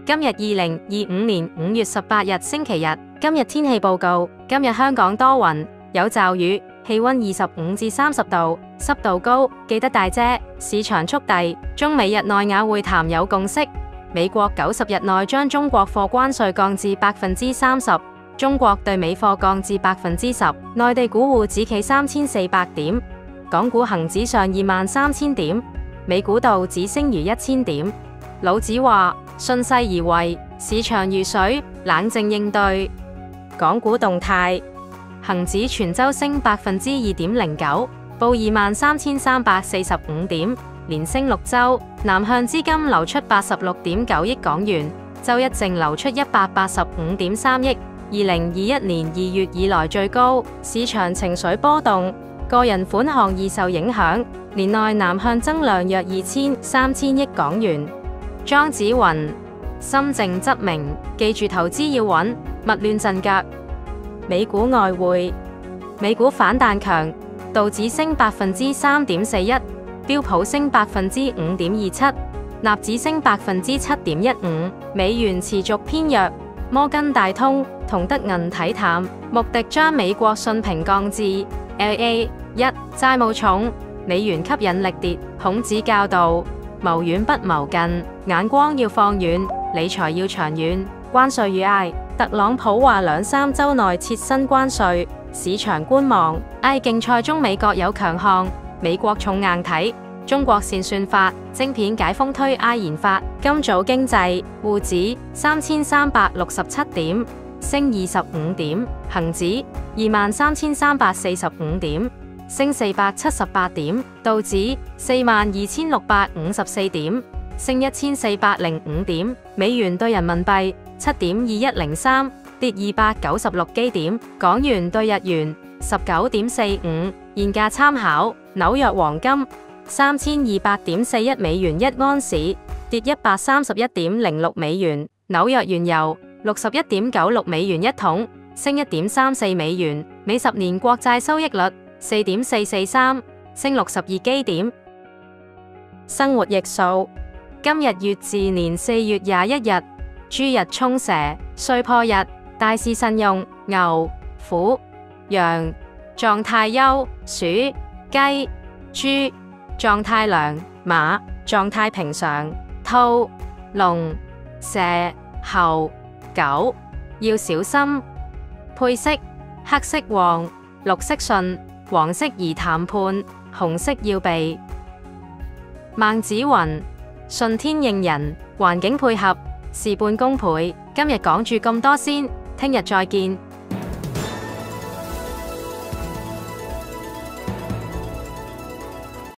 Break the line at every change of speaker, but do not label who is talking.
今日2025年5月18日星期日。今日天氣報告：今日香港多雲，有驟雨，氣溫25至30度，濕度高，記得帶遮。市場速遞：中美日內瓦會談有共識，美國90日內將中國貨關稅降至30%，中國對美貨降至10%。內地股滬指企3400點，港股恒指上23000點，美股道指升逾1000點。老子話：順勢而為，市場如水，冷靜應對。港股動態：恒指全周升2.09%，報23,345點，連升6周。南向資金流出86.9億港元，周一淨流出185.3億，2021年2月以來最高。市場情緒波動，個人款項易受影響，年內南向增量約3,000億港元。莊子云：心靜則明，記住投資要穩，勿亂陣腳。美股外匯：美股反彈強，道指升3.41%，標普升5.27%，納指升7.15%。美元持續偏弱，摩根大通、同德銀睇淡，穆迪將美國信評降至 LA1，債務重，美元吸引力跌。孔子教導：謀遠不謀近，眼光要放遠，理財要長遠。關稅與AI，特朗普話2-3週內撤新關稅，市場觀望。AI競賽中美各有強項，美國重硬體，中國線算法、晶片解封推AI研發。今早經濟，滬指3367點，升25點；恒指23,345點，升478點；道指42,654點，升1405點。美元對人民幣7.2103，跌296基點。港元對日元19.45，現價參考紐約黃金3200.41美元1安士，跌131.06美元。紐約原油61.96美元1桶，升1.34美元。美10年國債收益率4.443，升62基點。生活逆數：今日月字年4月21日，豬日沖蛇，歲破日，大事慎用。牛、虎、羊，狀態優；鼠、雞、豬，狀態良；馬，狀態平常；兔、龍、蛇、猴、狗，要小心。配色：黑色旺，綠色順，黃色宜談判，紅色要避。孟子云：順天應人，環境配合，事半功倍。今日講住咁多先，聽日再見。